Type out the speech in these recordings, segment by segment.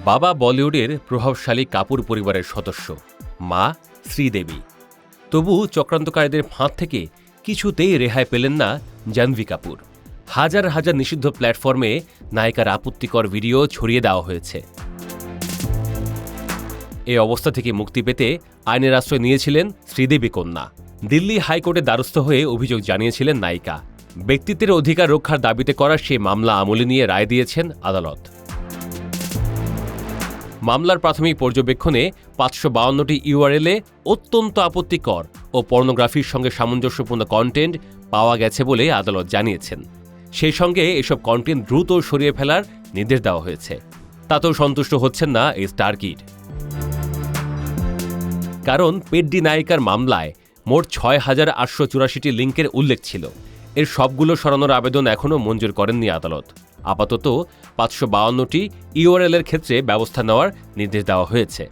বাবা বলিউডের প্রভাবশালী কাপুর পরিবারের সদস্য, মা শ্রীদেবী। তবু চক্রান্তকারীদের ফাঁদ থেকে কিছুতেই রেহাই পেলেন না জাহ্নবী কাপুর। হাজার হাজার নিষিদ্ধ প্ল্যাটফর্মে নায়িকার আপত্তিকর ভিডিও ছড়িয়ে দেওয়া হয়েছে। এই অবস্থা থেকে মুক্তি পেতে আইনের আশ্রয় নিয়েছিলেন শ্রীদেবী কন্যা। দিল্লি হাইকোর্টে দ্বারস্থ হয়ে অভিযোগ জানিয়েছিলেন নায়িকা। ব্যক্তিত্বের অধিকার রক্ষার দাবিতে করা সেই মামলা আমলে নিয়ে রায় দিয়েছেন আদালত। মামলার প্রাথমিক পর্যবেক্ষণে ৫৫২টি ইউআরএলে অত্যন্ত আপত্তিকর ও পর্নোগ্রাফির সঙ্গে সামঞ্জস্যপূর্ণ কন্টেন্ট পাওয়া গেছে বলে আদালত জানিয়েছেন। সেই সঙ্গে এসব কন্টেন্ট দ্রুত সরিয়ে ফেলার নির্দেশ দেওয়া হয়েছে। তাতেও সন্তুষ্ট হচ্ছেন না এই স্টার কিড। কারণ পেড্ডি নায়িকার মামলায় মোট ৬,৮৮৪টি লিঙ্কের উল্লেখ ছিল। এর সবগুলো সরানোর আবেদন এখনও মঞ্জুর করেননি আদালত। আপাতত ৫৫২টি ইউআরএলের ক্ষেত্রে ব্যবস্থা নেওয়ার নির্দেশ দেওয়া হয়েছে।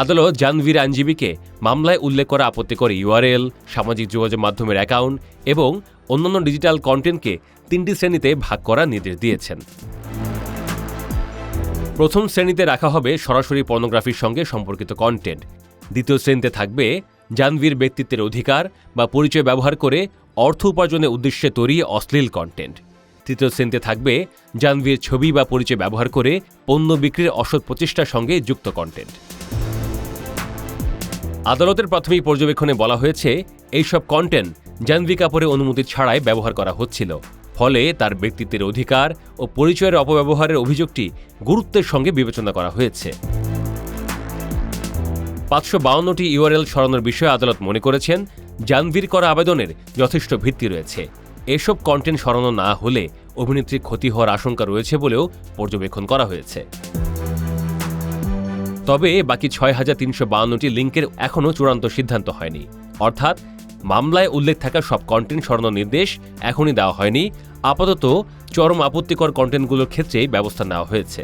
আদালত জাহ্নবীর আইনজীবীকে মামলায় উল্লেখ করা আপত্তিকর ইউআরএল, সামাজিক যোগাযোগ মাধ্যমের অ্যাকাউন্ট এবং অন্যান্য ডিজিটাল কন্টেন্টকে ৩টি শ্রেণীতে ভাগ করার নির্দেশ দিয়েছেন। প্রথম শ্রেণীতে রাখা হবে সরাসরি পর্নোগ্রাফির সঙ্গে সম্পর্কিত কন্টেন্ট। দ্বিতীয় শ্রেণীতে থাকবে জাহ্নবীর ব্যক্তিত্বের অধিকার বা পরিচয় ব্যবহার করে অর্থ উপার্জনের উদ্দেশ্যে তৈরি অশ্লীল কন্টেন্ট। তৃতীয় শ্রেণীতে থাকবে জাহ্নবীর ছবি বা পরিচয় ব্যবহার করে পণ্য বিক্রির অসৎ প্রচেষ্টার সঙ্গে যুক্ত কন্টেন্ট। আদালতের প্রাথমিক পর্যবেক্ষণে বলা হয়েছে, এইসব কন্টেন্ট জাহ্নবী কাপুরের অনুমতি ছাড়াই ব্যবহার করা হচ্ছিল। ফলে তার ব্যক্তিত্বের অধিকার ও পরিচয়ের অপব্যবহারের অভিযোগটি গুরুত্বের সঙ্গে বিবেচনা করা হয়েছে। ৫৫২টি ইউআরএল সরানোর বিষয়ে আদালত মনে করেছেন, জাহ্নবীর করা আবেদনের যথেষ্ট ভিত্তি রয়েছে। এসব কন্টেন্ট সরানো না হলে অভিনেত্রীর ক্ষতি হওয়ার আশঙ্কা রয়েছে বলেও পর্যবেক্ষণ করা হয়েছে। তবে বাকি ৬,৩৫২টি লিঙ্কের এখনও চূড়ান্ত সিদ্ধান্ত হয়নি। অর্থাৎ মামলায় উল্লেখ থাকা সব কন্টেন্ট সরানোর নির্দেশ এখনই দেওয়া হয়নি। আপাতত চরম আপত্তিকর কন্টেন্টগুলোর ক্ষেত্রেই ব্যবস্থা নেওয়া হয়েছে।